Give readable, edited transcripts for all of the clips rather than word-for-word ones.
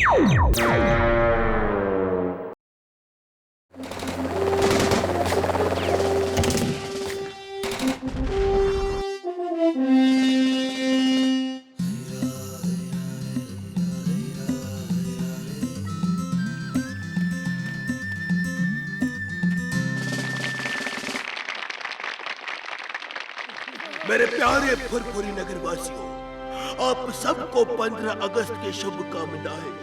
मेरे प्यारे फुरफुरी नगरवासियों, आप सबको 15 अगस्त की शुभकामनाएं।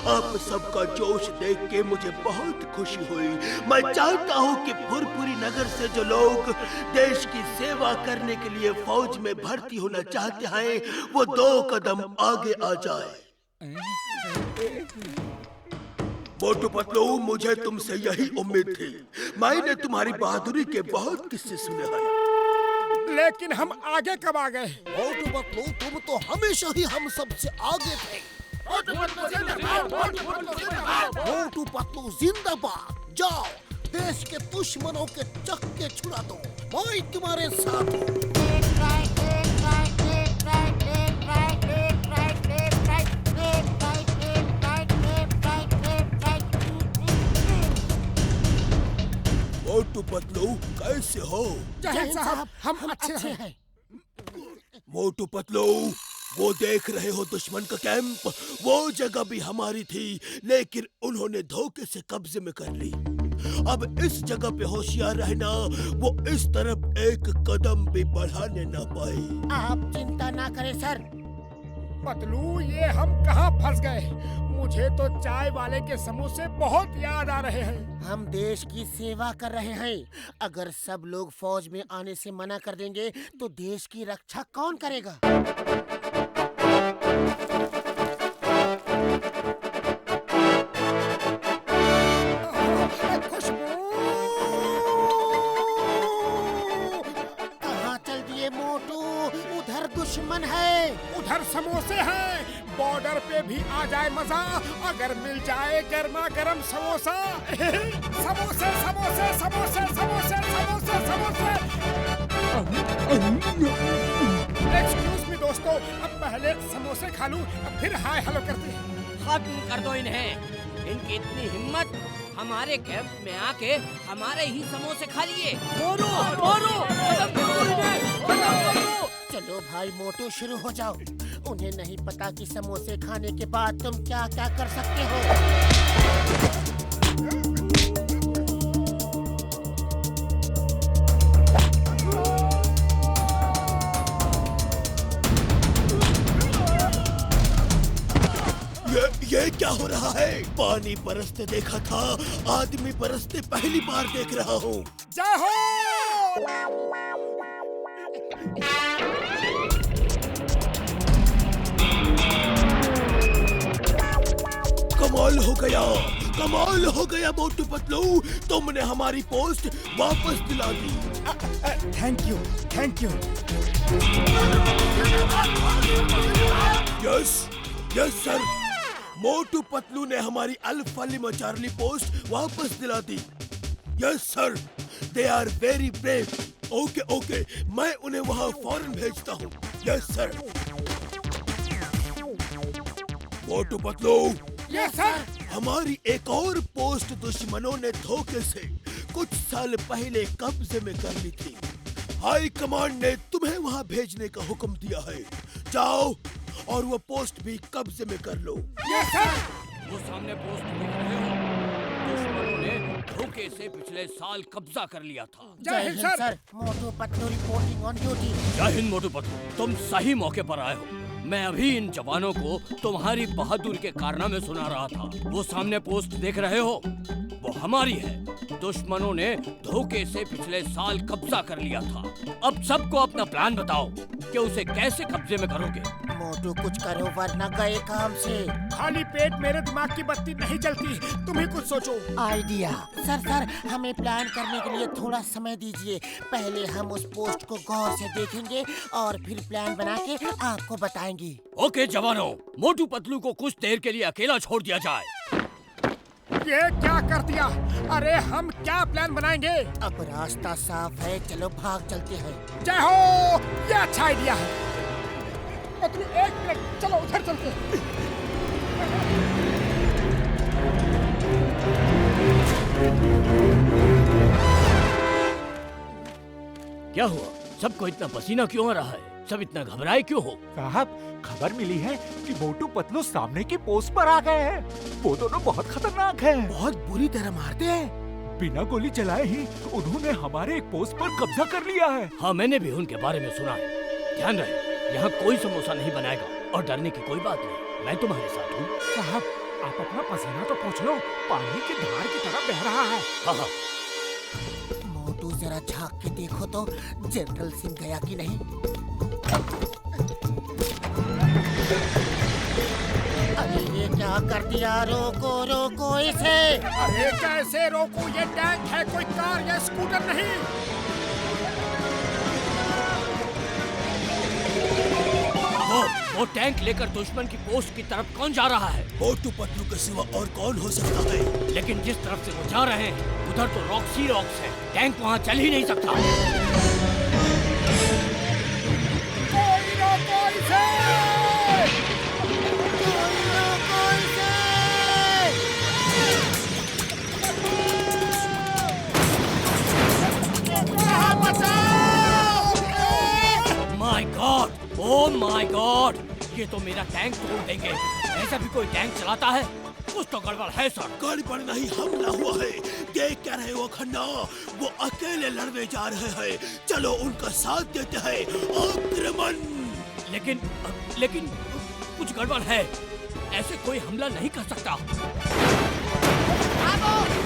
आप सबका जोश देख के मुझे बहुत खुशी हुई। मैं चाहता हूँ कि फुरफुरी नगर से जो लोग देश की सेवा करने के लिए फौज में भर्ती होना चाहते हैं, वो 2 कदम आगे आ जाए। मोटू पतलू, मुझे तुमसे यही उम्मीद थी। मैंने तुम्हारी बहादुरी के बहुत किस्से सुने हैं, लेकिन हम आगे कब आ गए? मोटू पतलू, तुम तो हमेशा ही हम सबसे आगे थे। मोटू पतलू जिंदाबाद। जाओ, देश के दुश्मनों के चक्के छुड़ा दो। मैं तुम्हारे साथ हूँ। मोटू पतलू, कैसे हो? जय साहब, हम अच्छे हैं। मोटू पतलू, वो देख रहे हो दुश्मन का कैंप? वो जगह भी हमारी थी, लेकिन उन्होंने धोखे से कब्जे में कर ली। अब इस जगह पे होशियार रहना, वो इस तरफ एक कदम भी बढ़ाने ना पाए। आप चिंता ना करें सर। पतलू, ये हम कहाँ फंस गए? मुझे तो चाय वाले के समोसे बहुत याद आ रहे हैं। हम देश की सेवा कर रहे हैं। अगर सब लोग फौज में आने से मना कर देंगे तो देश की रक्षा कौन करेगा? कहाँ चल दिए मोटू? उधर दुश्मन है, उधर समोसे हैं। बॉर्डर पे भी आ जाए मजा, अगर मिल जाए गर्मा गर्म समोसा। समोसे समोसे समोसे समोसे समोसे समोसे। एक्सक्यूज मी दोस्तों, अब पहले समोसे खा लूं, अब फिर हाय हेलो करते हैं। खत्म कर दो इन्हें। इनकी इतनी हिम्मत, हमारे कैंप में आके हमारे ही समोसे खा लिए। मारो मारो, खत्म करो इन्हें, खत्म करो। चलो भाई मोटू, शुरू हो जाओ। उन्हें नहीं पता कि समोसे खाने के बाद तुम क्या क्या कर सकते हो। ये क्या हो रहा है? पानी बरसते देखा था, आदमी बरसते पहली बार देख रहा हूँ। जय हो। कमाल हो गया, कमाल हो गया मोटू पतलू, तुमने हमारी पोस्ट वापस दिला दी। Thank you, thank you. Yes yes sir, Motu Patlu ने हमारी अल्फा लिमा चार्ली पोस्ट वापस दिला दी। Yes sir, they are very brave. Okay okay, मैं उन्हें वहाँ फौरन भेजता हूँ। Yes sir. Motu Patlu, yes sir. हमारी एक और पोस्ट दुश्मनों ने धोखे से कुछ साल पहले कब्जे में कर ली थी। हाई कमांड ने तुम्हें वहाँ भेजने का हुक्म दिया है। जाओ और वो पोस्ट भी कब्जे में कर लो। Yes sir. वो सामने पोस्ट देख रहे हो? दुश्मनों ने धोखे से पिछले साल कब्जा कर लिया था। जय Hind sir. Motu Patlu reporting on duty. जय हिंद मोटू पतलू, तुम सही मौके पर आए हो। मैं अभी इन जवानों को तुम्हारी बहादुरी के कारनामे सुना रहा था। वो सामने पोस्ट देख रहे हो? वो हमारी है। दुश्मनों ने धोखे से पिछले साल कब्जा कर लिया था। अब सबको अपना प्लान बताओ कि उसे कैसे कब्जे में करोगे। मोटू कुछ करो वरना गए काम से। खाली पेट मेरे दिमाग की बत्ती नहीं जलती, तुम ही कुछ सोचो। आइडिया। सर, हमें प्लान करने के लिए थोड़ा समय दीजिए। पहले हम उस पोस्ट को गौर से देखेंगे और फिर प्लान बना के आपको बताएंगे। ओके जवानों, मोटू पतलू को कुछ देर के लिए अकेला छोड़ दिया जाए। ये क्या कर दिया? अरे हम क्या प्लान बनाएंगे? अब रास्ता साफ है, चलो भाग चलते हैं। जय हो, ये अच्छा आइडिया है। पतलू एक मिनट, चलो उधर चलते हैं। क्या हुआ? सबको इतना पसीना क्यों आ रहा है? सब इतना घबराए क्यों हो? साहब, खबर मिली है कि मोटू पतलू सामने की पोस्ट पर आ गए हैं। वो दोनों बहुत खतरनाक हैं। बहुत बुरी तरह मारते हैं। बिना गोली चलाए ही उन्होंने हमारे एक पोस्ट पर कब्जा कर लिया है। हाँ, मैंने भी उनके बारे में सुना है। ध्यान रहे, यहाँ कोई समोसा नहीं बनाएगा और डरने की कोई बात नहीं। मैं तुम्हारे साथ हूँ। साहब, आप अपना पसीना तो पोंछ लो, पानी की धार की तरह बह रहा है। हाँ हाँ, मोटू जरा झांक के देखो तो जनरल सिंह गया कि नहीं। अरे ये क्या कर दिया? रोको रोको इसे। अरे कैसे रोकूं? ये टैंक है, कोई कार या स्कूटर नहीं। वो टैंक लेकर दुश्मन की पोस्ट की तरफ कौन जा रहा है? मोटू पतलू के सिवा और कौन हो सकता है? लेकिन जिस तरफ से वो जा रहे हैं उधर तो रॉक्स ही रॉक्स है। टैंक वहाँ चल ही नहीं सकता। कोई रोको इसे! My God, oh my God, ये तो मेरा टैंक तोड़ देंगे। ऐसा भी कोई टैंक चलाता है? कुछ तो गड़बड़ है सर। गड़बड़ नहीं, हमला हुआ है। देख क्या रहे हो खन्ना? वो अकेले लड़ने जा रहे हैं। चलो उनका साथ देते हैं। आक्रमण! लेकिन कुछ गड़बड़ है। ऐसे कोई हमला नहीं कर सकता।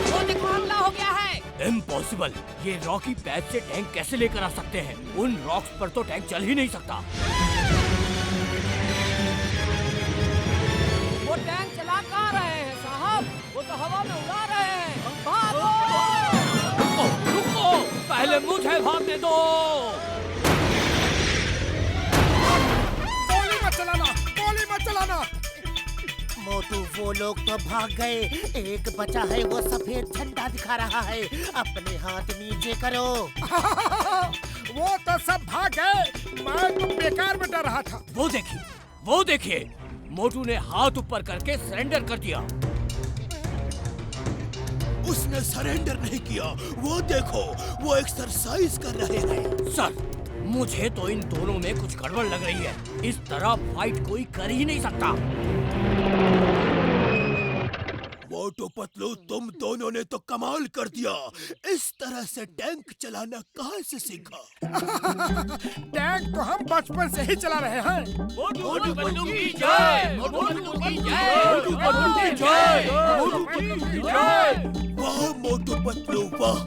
वो देखो, हमला हो गया है। इम्पॉसिबल। ये रॉकी पैच से टैंक कैसे लेकर आ सकते हैं? उन रॉक्स पर तो टैंक चल ही नहीं सकता। वो टैंक चला कहाँ रहे हैं साहब? वो तो हवा में उड़ा रहे हैं। भागो! रुको, पहले मुझे भागने दो। गोली मत चलाना, गोली मत चलाना। मोटू, वो लोग तो भाग गए। एक बचा है, वो सफेद झंडा दिखा रहा है। अपने हाथ नीचे करो। वो तो सब भाग गए। मैं तो बेकार में डर रहा था। वो देखिए, मोटू ने हाथ ऊपर करके सरेंडर कर दिया। उसने सरेंडर नहीं किया। वो देखो, वो एक्सरसाइज कर रहे हैं। सर, मुझे तो इन दोनों में कुछ गड़बड़ लग रही है। इस तरह फाइट कोई कर ही नहीं सकता। मोटू पतलू, तुम दोनों ने तो कमाल कर दिया। इस तरह से टैंक चलाना कहाँ से सीखा? टैंक तो हम बचपन से ही चला रहे हैं। मोटू पतलू की जय! मोटू पतलू की जय! मोटू पतलू की जय! मोटू पतलू की जय! वाह मोटू पतलू वाह!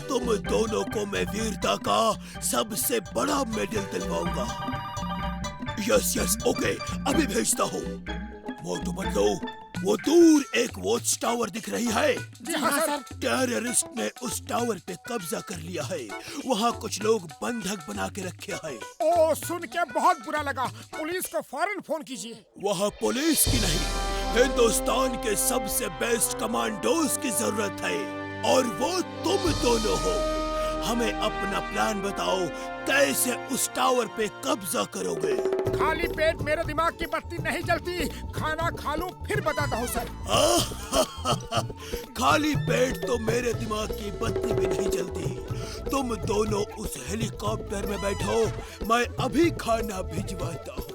तुम दोनों को मैं वीरता का सबसे बड़ा मेडल दिलवाऊंगा। यस, ओके, अभी भेजता हूँ। मोटू पतलू, वो दूर एक वॉच टावर दिख रही है। जी हाँ सर। टेररिस्ट ने उस टावर पे कब्जा कर लिया है। वहाँ कुछ लोग बंधक बना के रखे हैं। ओ, सुन के बहुत बुरा लगा। पुलिस को फौरन फोन कीजिए। वहाँ पुलिस की नहीं, हिंदुस्तान के सबसे बेस्ट कमांडोज की जरूरत है, और वो तुम दोनों हो। हमें अपना प्लान बताओ, कैसे उस टावर पे कब्जा करोगे? खाली पेट मेरे दिमाग की बत्ती नहीं जलती। खाना खा लूं फिर बताता हूँ सर। खाली पेट तो मेरे दिमाग की बत्ती भी नहीं जलती। तुम दोनों उस हेलीकॉप्टर में बैठो, मैं अभी खाना भिजवाता हूँ।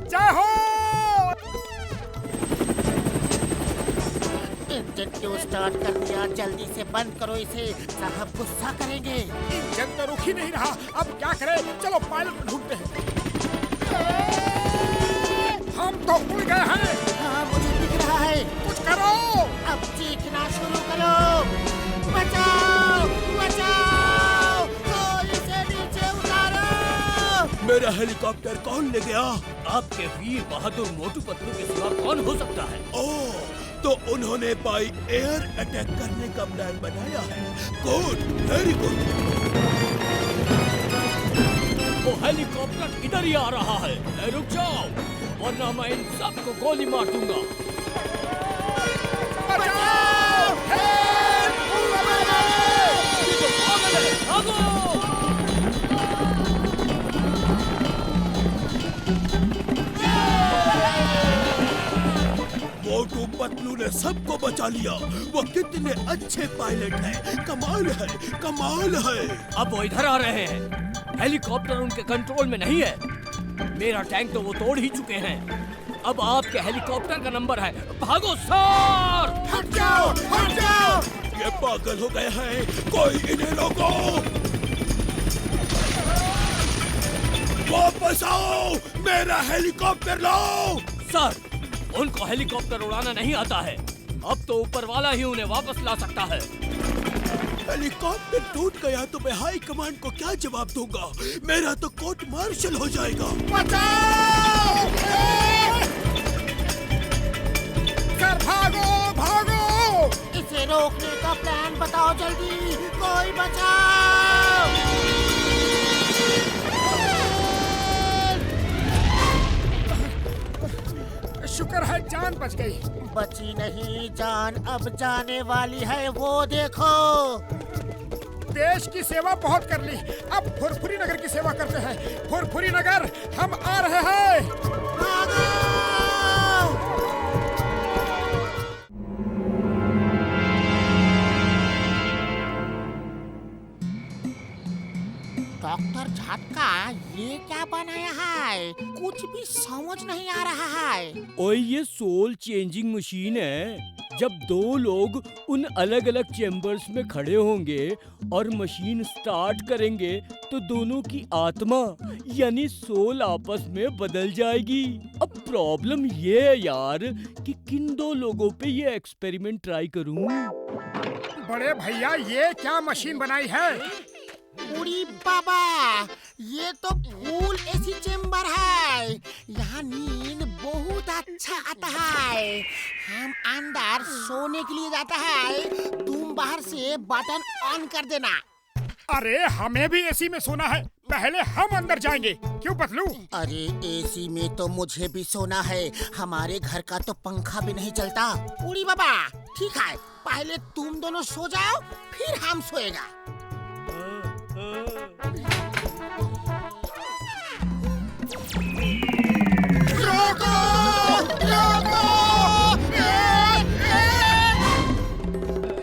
जय हो। इंजन क्यों स्टार्ट कर दिया? जल्दी से बंद करो इसे, साहब गुस्सा करेंगे। इंजन तो रुक ही नहीं रहा। अब क्या करें? चलो पायलट ढूंढते हैं। हम तो उड़ गए हैं। हाँ, मुझे दिख रहा है। कुछ करो। अब चीखना शुरू करो। बचाओ बचाओ, कोई इसे नीचे उतारो। मेरा हेलीकॉप्टर कौन ले गया? आपके वीर बहादुर मोटू पतलू के सिवा कौन हो सकता है? ओह, तो उन्होंने बाई एयर अटैक करने का प्लान बनाया है। Good, very good. वो हेलीकॉप्टर इधर ही आ रहा है। रुक जाओ, वरना मैं इन सबको गोली मार दूंगा। बचाओ! हेल्प! भागो! मोटू पतलू ने सबको बचा लिया। वो कितने अच्छे पायलट हैं। कमाल है, कमाल है। अब वो इधर आ रहे हैं। हेलीकॉप्टर उनके कंट्रोल में नहीं है। मेरा टैंक तो वो तोड़ ही चुके हैं। अब आपके हेलीकॉप्टर का नंबर है। भागो सर! हट जाओ, हट जाओ। ये पागल हो गए हैं। कोई इन्हें रोको। वापस आओ, मेरा हेलीकॉप्टर लाओ। सर, उनको हेलीकॉप्टर उड़ाना नहीं आता है। अब तो ऊपर वाला ही उन्हें वापस ला सकता है। हेलीकॉप्टर टूट गया तो मैं हाई कमांड को क्या जवाब दूंगा? मेरा तो कोर्ट मार्शल हो जाएगा। बचाओ! सर भागो, भागो! इसे रोकने का प्लान बताओ जल्दी, कोई बचाओ! शुक्र है जान बच गई। बची नहीं जान, अब जाने वाली है, वो देखो। देश की सेवा बहुत कर ली, अब फुरफुरी नगर की सेवा करते हैं। फुरफुरी नगर, हम आ रहे हैं। भागो! डॉक्टर झटका, ये क्या बनाया है? कुछ भी समझ नहीं आ रहा है। ओए, ये सोल चेंजिंग मशीन है। जब दो लोग उन अलग अलग चेम्बर्स में खड़े होंगे और मशीन स्टार्ट करेंगे तो दोनों की आत्मा यानी सोल आपस में बदल जाएगी। अब प्रॉब्लम ये है यार कि किन दो लोगों पे ये एक्सपेरिमेंट ट्राई करूं। बड़े भैया, ये क्या मशीन बनाई है? उड़ी बाबा, ये तो फुल एसी चेम्बर है। यहाँ नींद बहुत अच्छा आता है। हम अंदर सोने के लिए जाता है, तुम बाहर से बटन ऑन कर देना। अरे हमें भी एसी में सोना है, पहले हम अंदर जाएंगे। क्यों पतलू? अरे एसी में तो मुझे भी सोना है, हमारे घर का तो पंखा भी नहीं चलता। उड़ी बाबा, ठीक है, पहले तुम दोनों सो जाओ, फिर हम सोएगा। रोको! रोको!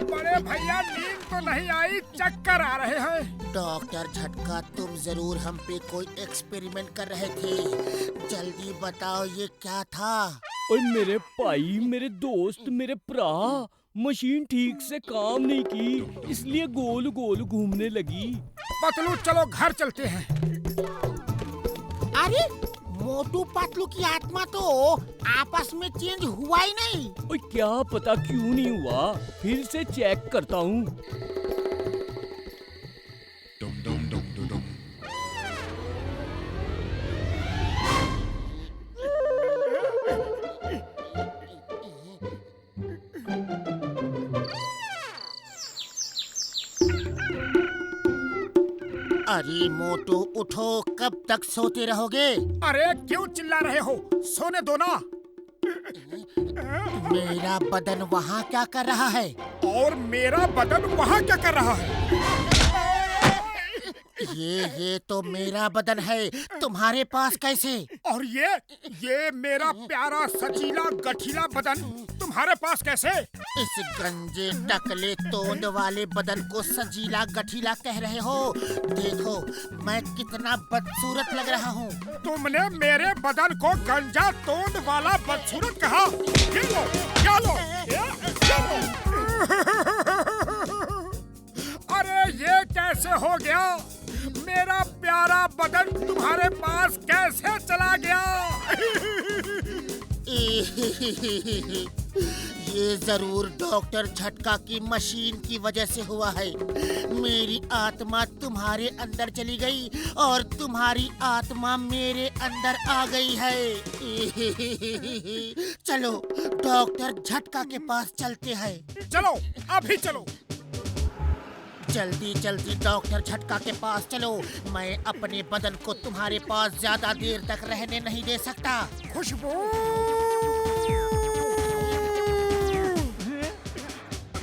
बड़े भैया, नींद तो नहीं आई, चक्कर आ रहे हैं। डॉक्टर झटका, तुम जरूर हम पे कोई एक्सपेरिमेंट कर रहे थे। जल्दी बताओ ये क्या था? ओए मेरे भाई, मेरे दोस्त, मेरे भरा, मशीन ठीक से काम नहीं की, इसलिए गोल गोल घूमने लगी। पतलू, चलो घर चलते हैं। अरे मोटू पतलू की आत्मा तो आपस में चेंज हुआ ही नहीं। ओए क्या पता क्यों नहीं हुआ, फिर से चेक करता हूँ। अरे मोटू उठो, कब तक सोते रहोगे? अरे क्यों चिल्ला रहे हो? सोने दो ना। मेरा बदन वहाँ क्या कर रहा है? और मेरा बदन वहाँ क्या कर रहा है? ये तो मेरा बदन है, तुम्हारे पास कैसे? और ये मेरा प्यारा सचीला गठीला बदन तुम्हारे पास कैसे? इस गंजे टकले तोंद वाले बदन को सजीला गठीला कह रहे हो? देखो मैं कितना बदसूरत लग रहा हूँ। तुमने मेरे बदन को गंजा तोंद वाला बदसूरत कहा? ये लो, ये लो, ये लो। अरे ये कैसे हो गया? मेरा प्यारा बदन तुम्हारे पास कैसे चला गया? ये जरूर डॉक्टर झटका की मशीन की वजह से हुआ है। मेरी आत्मा तुम्हारे अंदर चली गई और तुम्हारी आत्मा मेरे अंदर आ गई है। चलो डॉक्टर झटका के पास चलते हैं। चलो, अभी चलो। जल्दी जल्दी डॉक्टर झटका के पास चलो। मैं अपने बदन को तुम्हारे पास ज्यादा देर तक रहने नहीं दे सकता। खुशबू,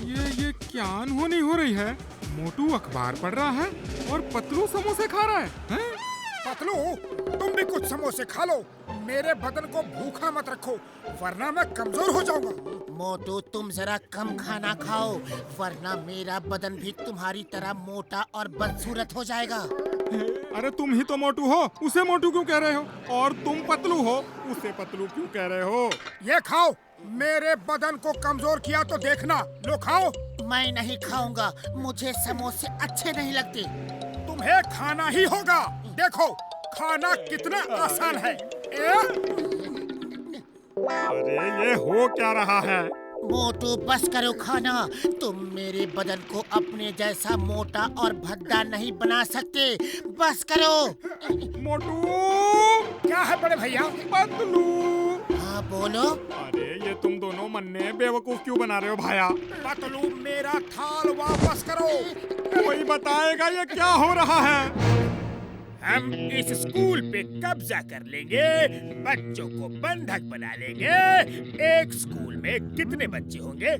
ये क्या अनहोनी हो रही है? मोटू अखबार पढ़ रहा है और पतलू समोसे खा रहा है, हैं? पतलू तुम भी कुछ समोसे खा लो। मेरे बदन को भूखा मत रखो, वरना मैं कमजोर हो जाऊंगा। मोटू तुम जरा कम खाना खाओ, वरना मेरा बदन भी तुम्हारी तरह मोटा और बदसूरत हो जाएगा। अरे तुम ही तो मोटू हो, उसे मोटू क्यों कह रहे हो? और तुम पतलू हो, उसे पतलू क्यों कह रहे हो? ये खाओ, मेरे बदन को कमजोर किया तो देखना। लो खाओ। मैं नहीं खाऊंगा, मुझे समोसे अच्छे नहीं लगते। तुम्हें खाना ही होगा। देखो खाना कितना आसान है। अरे ये हो क्या रहा है? मोटू बस करो खाना, तुम मेरे बदन को अपने जैसा मोटा और भद्दा नहीं बना सकते। बस करो। मोटू! क्या है बड़े भैया? पतलू! हाँ बोलो। अरे ये तुम दोनों मन्ने बेवकूफ क्यों बना रहे हो भाया? पतलू मेरा थाल वापस करो। कोई बताएगा ये क्या हो रहा है? हम इस स्कूल पे कब्जा कर लेंगे, बच्चों को बंधक बना लेंगे। एक स्कूल में कितने बच्चे होंगे?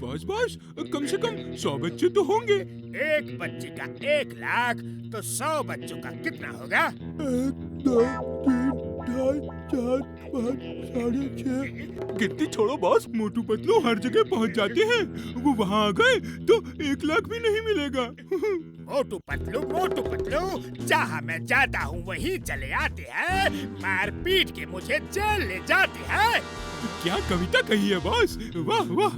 बस कम से कम 100 बच्चे तो होंगे। एक बच्चे का 1 लाख, तो 100 बच्चों का कितना होगा? 1, 2, 3, 4, 5, 6, 7। गिनती छोड़ो बॉस, मोटू पतलू हर जगह पहुंच जाते हैं। वो वहाँ आ गए तो 1 लाख भी नहीं मिलेगा। मोटू पतलू, जहाँ मैं जाता हूँ वहीं चले आते हैं, मार पीट के मुझे जेल ले जाते हैं। क्या कविता कही है बॉस? वाह वाह!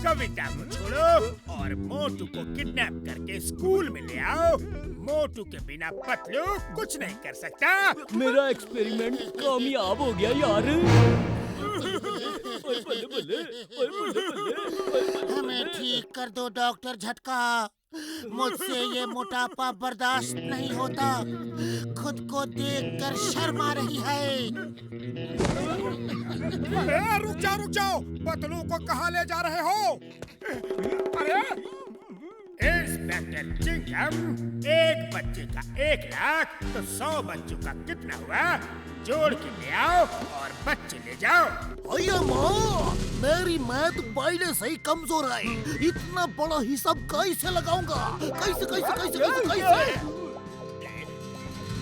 कविता को छोड़ो और मोटू को किडनैप करके स्कूल में ले आओ। मोटू के बिना पतलू कुछ नहीं कर सकता। मेरा एक्सपेरिमेंट कामयाब हो गया यार। हमें ठीक कर दो डॉक्टर झटका, मुझसे ये मोटापा बर्दाश्त नहीं होता। खुद को देखकर शर्म आ रही है। रुक जाओ, पतलू को कहाँ ले जा रहे हो? अरे इंस्पेक्टर चिंगम, एक बच्चे का 1 लाख, तो 100 बच्चों का कितना हुआ? जोड़ के ले आओ और बच्चे ले जाओ। भैया माँ, मेरी मैथ पहले से ही कमजोर है। इतना बड़ा हिसाब कैसे लगाऊंगा? कैसे?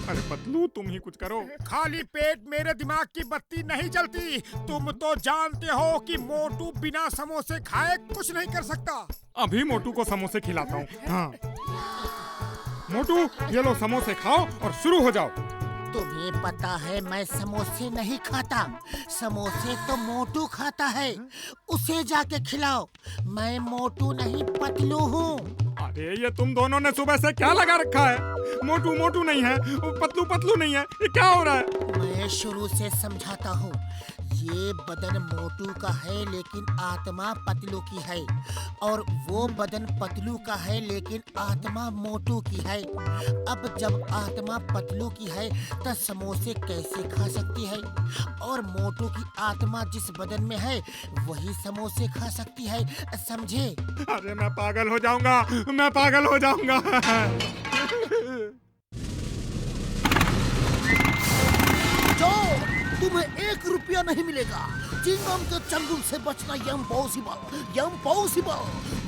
अरे पतलू तुम ही कुछ करो। खाली पेट मेरे दिमाग की बत्ती नहीं जलती। तुम तो जानते हो कि मोटू बिना समोसे खाए कुछ नहीं कर सकता। अभी मोटू को समोसे खिलाता हूँ। हाँ मोटू, ये लो समोसे खाओ और शुरू हो जाओ। तुम्हें पता है मैं समोसे नहीं खाता, समोसे तो मोटू खाता है। उसे जाके खिलाओ। मैं मोटू नहीं पतलू हूँ। अरे ये तुम दोनों ने सुबह से क्या लगा रखा है? मोटू मोटू नहीं है, पतलू पतलू नहीं है, ये क्या हो रहा है? मैं शुरू से समझाता हूँ, ये बदन मोटू का है लेकिन आत्मा पतलू की है, और वो बदन पतलू का है लेकिन आत्मा मोटू की है। अब जब आत्मा पतलू की है तो समोसे कैसे खा सकती है? और मोटू की आत्मा जिस बदन में है वही समोसे खा सकती है, समझे? अरे मैं पागल हो जाऊंगा, मैं पागल हो जाऊंगा। तुम्हें 1 रुपया नहीं मिलेगा। चिंगम के चंगुल से बचना इम्पॉसिबल।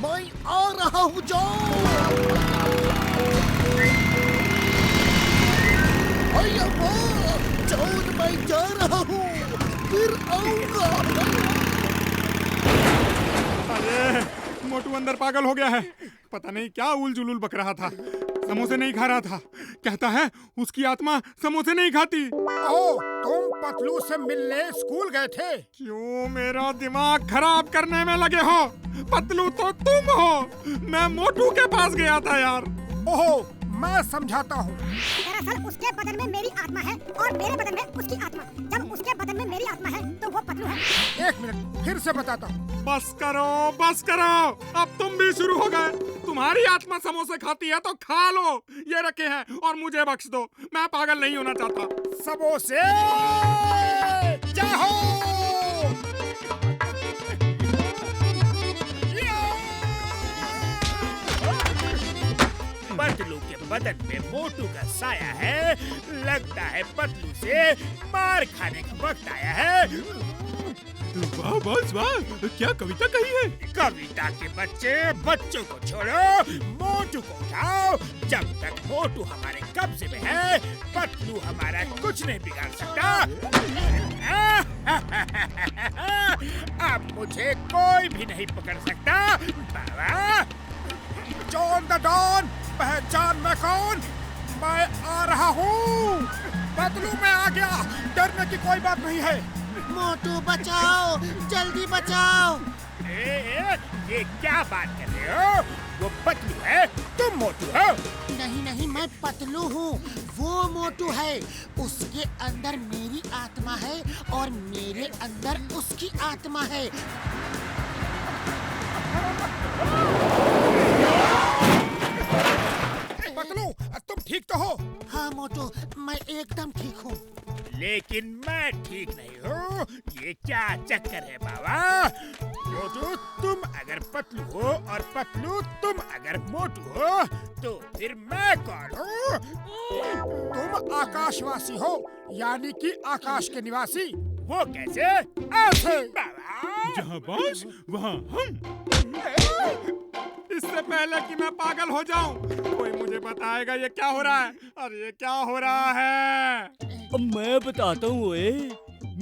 मैं आ रहा हूँ, जाओ। भैया जाओ, मैं जा रहा हूँ, फिर आऊंगा। अरे मोटू अंदर पागल हो गया है, पता नहीं क्या उल जुलूल बक रहा था। समोसे नहीं खा रहा था, कहता है उसकी आत्मा समोसे नहीं खाती। ओ, तुम पतलू से मिलने स्कूल गए थे? क्यों मेरा दिमाग खराब करने में लगे हो? पतलू तो तुम हो, मैं मोटू के पास गया था यार। ओहो, मैं समझाता हूँ। दरअसल उसके बदन में मेरी आत्मा है और मेरे बदन में उसकी आत्मा। जब उसके बदन में मेरी आत्मा है तो वो पतलू है। 1 मिनट, फिर से बताता हूँ। बस करो, अब तुम भी शुरू हो गए। तुम्हारी आत्मा समोसे खाती है तो खा लो, ये रखे हैं, और मुझे बख्श दो, मैं पागल नहीं होना चाहता। समोसे चाहो। पतलू के बदन में मोटू का साया है, लगता है पतलू से मार खाने का वक्त आया है। वाह बॉस वाह, क्या कविता कही है। कविता के बच्चे बच्चों को छोड़ो, मोटू को उठाओ। जब तक मोटू हमारे कब्जे में है, पतलू हमारा कुछ नहीं बिगाड़ सकता। अब मुझे कोई भी नहीं पकड़ सकता। बाबा, जॉन द डॉन, पहचान मैं कौन? मैं आ रहा हूँ। पतलू मैं आ गया, डरने की कोई बात नहीं है। मोटू बचाओ, जल्दी बचाओ। ये क्या बात कर रहे हो? वो पतलू है, तुम मोटू हो। नहीं नहीं, मैं पतलू हूँ, वो मोटू है। उसके अंदर मेरी आत्मा है और मेरे अंदर उसकी आत्मा है। पतलू, तुम ठीक तो हो? हाँ मोटू, मैं एकदम ठीक हूँ। लेकिन मैं ठीक नहीं हूँ। ये क्या चक्कर है बाबा? मोटू तुम अगर पतलू हो और पतलू तुम अगर मोटू हो, तो फिर मैं कौन हूँ? तुम आकाशवासी हो, यानी कि आकाश के निवासी। वो कैसे? ऐसे बाबा। जहाँ बॉस वहाँ हम। इससे पहले कि मैं पागल हो जाऊं, कोई मुझे बताएगा ये क्या हो रहा है? अरे ये क्या हो रहा है? अब मैं बताता हूँ। ओए,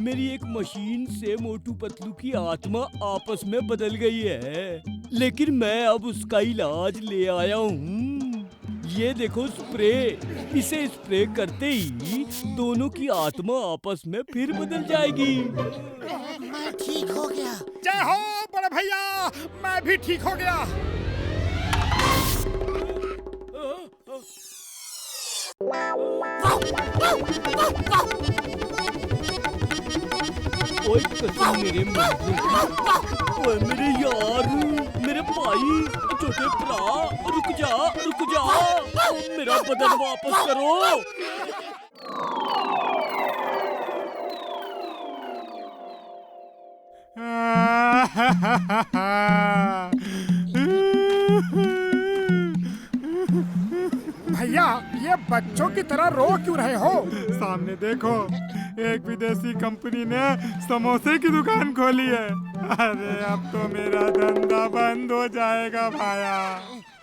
मेरी एक मशीन से मोटू पतलू की आत्मा आपस में बदल गई है, लेकिन मैं अब उसका इलाज ले आया हूँ। ये देखो स्प्रे। इसे स्प्रे करते ही दोनों की आत्मा आपस में फिर बदल जाएगी। मैं ठीक हो गया। जय हो बड़े भैया, मैं भी ठीक हो गया। ओए कसम मेरे मजनू, ओए मेरे यार, मेरे भाई, छोटे भरा, रुक जा, मेरा बदन वापस करो। भैया, ये बच्चों की तरह रो क्यों रहे हो? सामने देखो, एक विदेशी कंपनी ने समोसे की दुकान खोली है। अरे अब तो मेरा धंधा बंद हो जाएगा भाया।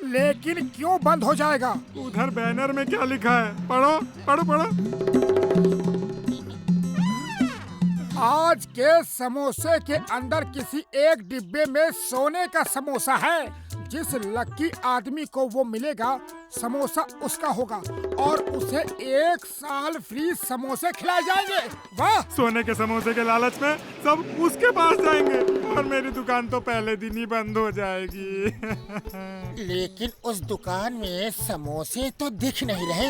लेकिन क्यों बंद हो जाएगा? उधर बैनर में क्या लिखा है? पढ़ो पढ़ो पढ़ो। आज के समोसे के अंदर किसी एक डिब्बे में सोने का समोसा है। जिस लकी आदमी को वो मिलेगा, समोसा उसका होगा और उसे 1 साल फ्री समोसे खिलाए जाएंगे। वाह! सोने के समोसे के लालच में सब उसके पास जाएंगे और मेरी दुकान तो पहले दिन ही बंद हो जाएगी। लेकिन उस दुकान में समोसे तो दिख नहीं रहे।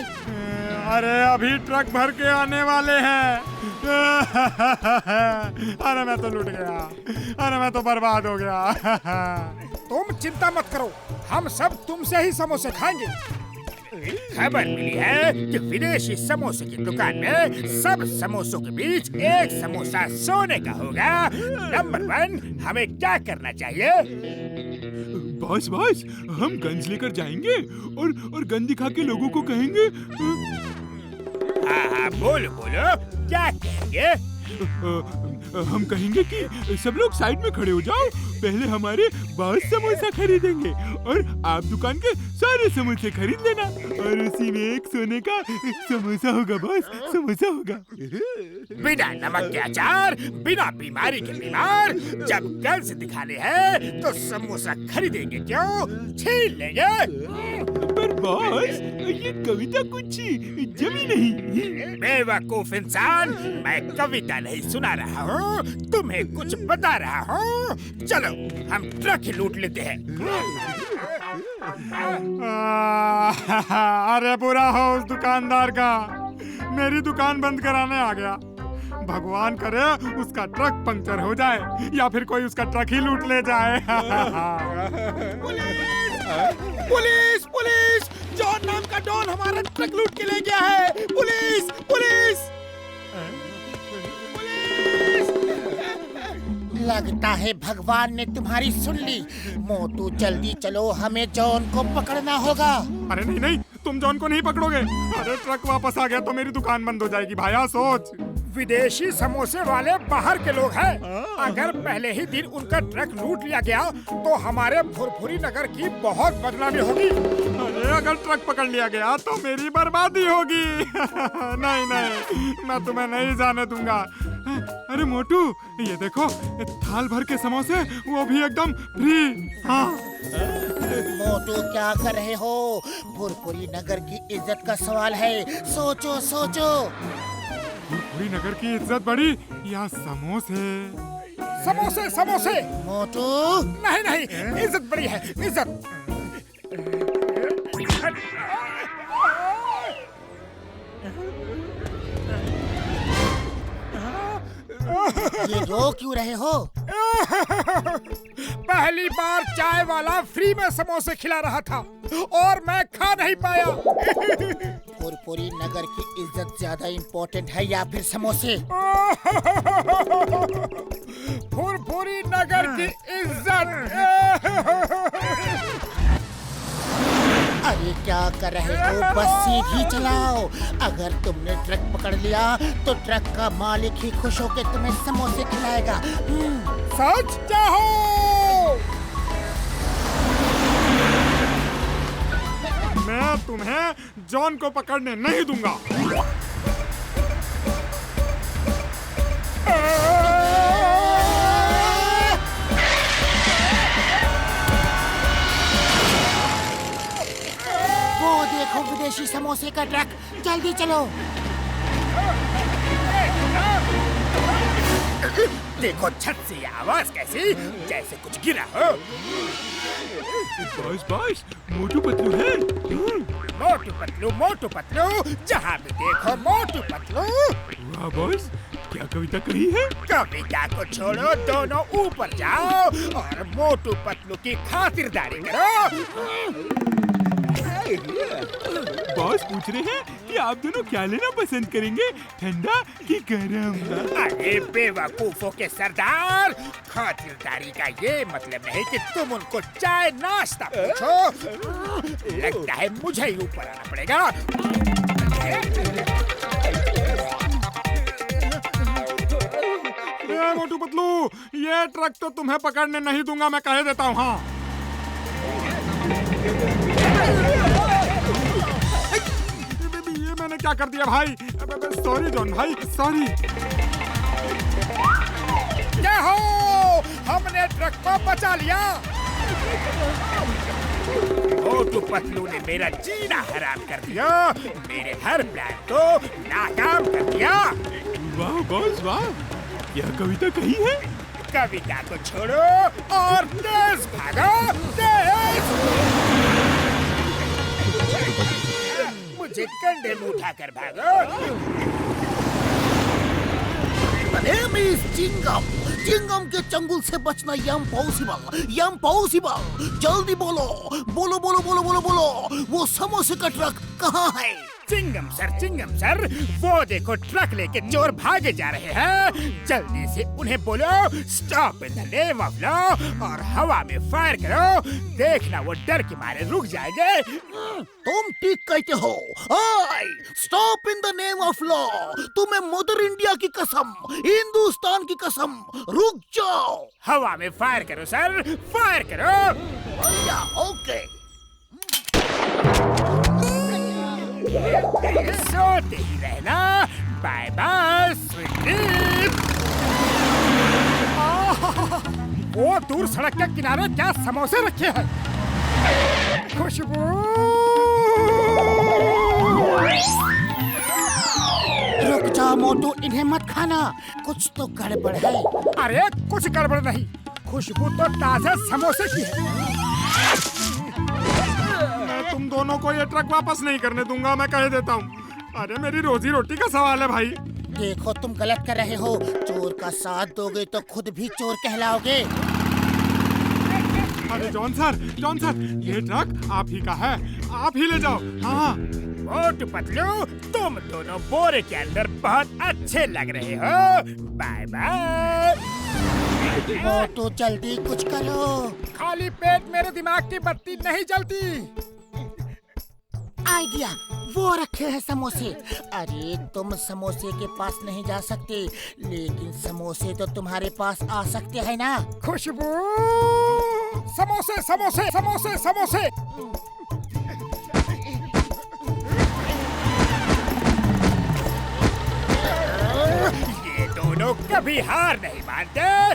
अरे अभी ट्रक भर के आने वाले हैं। अरे मैं तो लूट गया, अरे मैं तो बर्बाद हो गया। तुम चिंता मत करो, हम सब तुमसे ही समोसे खाएंगे। खबर मिली है कि विदेशी समोसे की दुकान में सब समोसों के बीच एक समोसा सोने का होगा। नंबर 1, हमें क्या करना चाहिए? बॉस हम गन्स लेकर जाएंगे और गन दिखा के लोगों को कहेंगे। हाँ, बोलो क्या कहेंगे? हम कहेंगे कि सब लोग साइड में खड़े हो जाओ, पहले हमारे बॉस समोसा खरीदेंगे और आप दुकान के सारे समोसे खरीद लेना और उसी में एक सोने का समोसा होगा। बॉस, समोसा होगा। बिना नमक के अचार, बिना बीमारी के बीमार। जब गर्ल्स दिखाने हैं तो समोसा खरीदेंगे क्यों? छीन लेंगे। पर बॉस, ये कविता कुछ जमी नहीं। बेवकूफ इंसान, मैं कविता नहीं सुना रहा हूँ, तुम्हें कुछ बता रहा हूँ। चलो हम ट्रक ही लूट लेते हैं। अरे बुरा हो उस दुकानदार का, मेरी दुकान बंद कराने आ गया। भगवान करे उसका ट्रक पंक्चर हो जाए या फिर कोई उसका ट्रक ही लूट ले जाए। पुलिस! जॉन नाम का डॉन हमारा ट्रक लूट के ले गया है। पुलिस! लगता है भगवान ने तुम्हारी सुन ली। मोटू जल्दी चलो, हमें जॉन को पकड़ना होगा। अरे नहीं, तुम जॉन को नहीं पकड़ोगे। अरे ट्रक वापस आ गया तो मेरी दुकान बंद हो जाएगी। भाया सोच। विदेशी समोसे वाले बाहर के लोग हैं। अगर पहले ही दिन उनका ट्रक लूट लिया गया तो हमारे फुरफुरी नगर की बहुत बदनामी होगी। अरे अगर ट्रक पकड़ लिया गया तो मेरी बर्बादी होगी। नहीं नहीं, मैं तुम्हें नहीं जाने दूंगा। अरे मोटू, ये देखो थाल भर के समोसे, वो भी एकदम फ्री। हाँ मोटू क्या कर रहे हो? फुरफुरी नगर की इज्जत का सवाल है, सोचो सोचो। फुरफुरी नगर की इज्जत बड़ी या समोसे? समोसे समोसे। मोटू नहीं नहीं, इज्जत बड़ी है, इज्जत। ये रो क्यों रहे हो? पहली बार चाय वाला फ्री में समोसे खिला रहा था और मैं खा नहीं पाया। फुरफुरी नगर की इज्जत ज्यादा इम्पोर्टेंट है या फिर समोसे? फुरफुरी नगर की इज्जत। अरे क्या कर रहे हो? बस सीधी चलाओ। अगर तुमने ट्रक पकड़ लिया तो ट्रक का मालिक ही खुश होकर तुम्हें समोसे खिलाएगा। सच चाहो? मैं तुम्हें जॉन को पकड़ने नहीं दूंगा। वो देखो विदेशी समोसे का ट्रक, जल्दी चलो। देखो छत से ये आवाज कैसी, जैसे कुछ गिरा हो। बॉस बॉस, मोटू पतलू है। मोटू पतलू, जहाँ भी देखो मोटू पतलू। वाह बॉस, क्या कविता कही है? कविता को छोड़ो, दोनों ऊपर जाओ और मोटू पतलू की खातिरदारी करो। बॉस पूछ रहे हैं कि आप दोनों क्या लेना पसंद करेंगे, ठंडा कि गरम? अरे बेवकूफों के सरदार, खातिरदारी का ये मतलब नहीं कि तुम उनको चाय नाश्ता पूछो। लगता है मुझे ही ऊपर आना पड़ेगा। मोटू पतलू, ये ट्रक तो तुम्हें पकड़ने नहीं दूंगा, मैं कह देता हूँ। हाँ ये मैंने क्या कर दिया भाई? सॉरी जॉन भाई, सॉरी। क्या हो, हमने ट्रक को बचा लिया। मोटू पतलू ने मेरा जीना हराम कर दिया, मेरे हर प्लान को नाकाम कर दिया। वाह बॉस वाह, क्या कविता कही है? कविता को छोड़ो और तेज भागो, तेज। मुझे कंधे में उठाकर भागो। चिंगम के चंगुल से बचना इम्पॉसिबल। जल्दी बोलो बोलो बोलो बोलो बोलो बोलो, वो समोसे का ट्रक कहाँ है? चिंगम सर, वो देखो ट्रक लेके चोर भागे जा रहे हैं। जल्दी से उन्हें बोलो stop in the name of law और हवा में फायर करो। देखना वो डर के मारे रुक जाएंगे। तुम ठीक कहते हो। Stop in the name of law. तुम्हें मदर इंडिया की कसम, हिंदुस्तान की कसम, रुक जाओ। हवा में फायर करो सर, फायर करो। ओके। सोते ही रहना। Bye bye sweetie. वो दूर सड़क के किनारे क्या समोसे रखे हैं? खुशबू। रुक जाओ मोटू, इन्हें मत खाना, कुछ तो गड़बड़ है। अरे कुछ गड़बड़ नहीं, खुशबू तो ताजा समोसे की है। मैं तुम दोनों को ये ट्रक वापस नहीं करने दूंगा, मैं कह देता हूँ। अरे मेरी रोजी रोटी का सवाल है भाई। देखो तुम गलत कर रहे हो, चोर का साथ दोगे तो खुद भी चोर कहलाओगे। अरे जॉन सर, ये ट्रक आप ही का है, आप ही ले जाओ। हाँ मोटू पतलू, तुम दोनों बोरे के अंदर बहुत अच्छे लग रहे हो। Bye bye. मोटू जल्दी कुछ करो। खाली पेट मेरे दिमाग की बत्ती नहीं जलती। आइडिया, वो रखे हैं समोसे। अरे तुम समोसे के पास नहीं जा सकते, लेकिन समोसे तो तुम्हारे पास आ सकते हैं ना। खुशबू, समोसे समोसे समोसे समोसे। ये दोनों कभी हार नहीं मानते।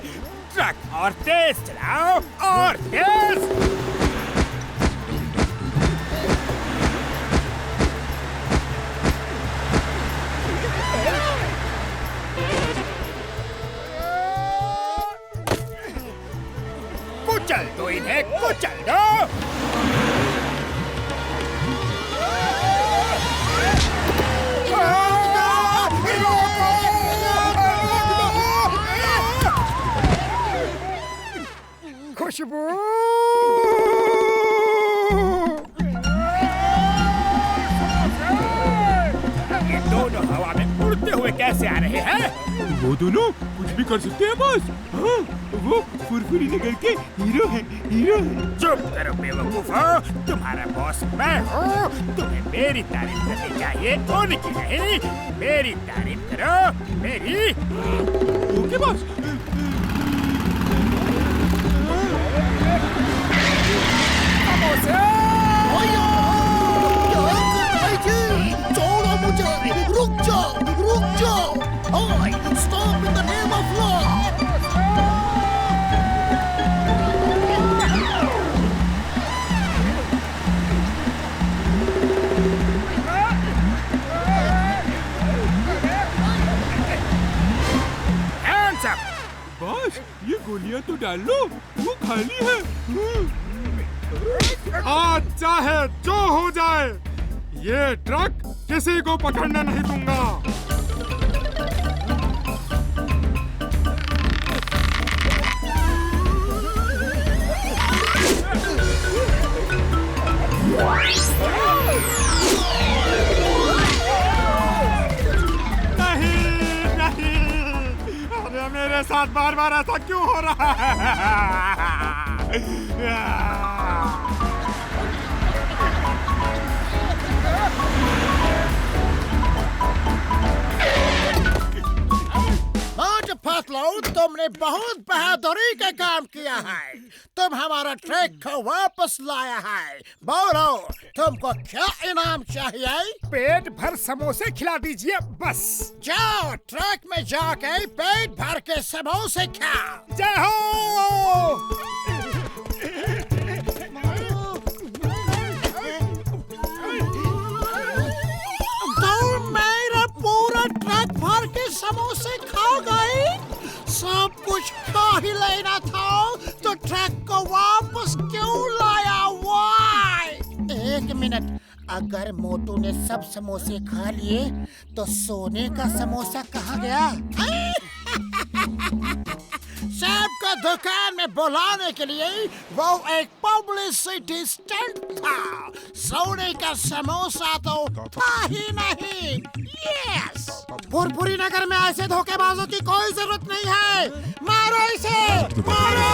ट्रक और तेज चलाओ, और तेज। कुचल दो इन्हें, कुचल दो। खुशबू, ये दोनों हवा में उड़ते हुए कैसे आ रहे हैं? वो दोनों कुछ भी कर सकते हैं बॉस। हाँ, वो फुरफुरी नगर के हीरो हैं, हीरो हैं। चुप करो बेवकूफो, तुम्हारा बॉस मैं हूँ। तुम्हें मेरी तारीफ करनी चाहिए, उनकी नहीं। मेरी तारीफ करो, मेरी। Okay boss. छोड़ो मुझे, रुक जाओ। Stop in the name of law. Hands up! Boss, ये गोलियां तो डाल लो, वो खाली है। आज चाहे जो हो जाए, ये ट्रक किसी को पकड़ने नहीं दूंगा। नहीं, अरे मेरे साथ बार बार ऐसा क्यों हो रहा है? पतलू, तुमने बहुत बहादुरी का काम किया है। तुम हमारा ट्रक को वापस लाया है। बोलो, तुमको क्या इनाम चाहिए? पेट भर समोसे खिला दीजिए बस। जाओ, ट्रक में जाके पेट भर के समोसे खाओ। जय हो। तुम मेरा पूरा ट्रक भर के समोसे खा गए। सब कुछ खा ही लेना था, तो ट्रक को वापस क्यों लाया? वाई? एक मिनट, अगर मोटू ने सब समोसे खा लिए, तो सोने का समोसा कहाँ गया? सबको दुकान में बुलाने के लिए वो एक पब्लिसिटी स्टंट था। सोने का समोसा तो था ही नहीं। यस, फुरफुरी नगर में ऐसे धोखेबाजों की कोई जरूरत नहीं है। मारो इसे, मारो।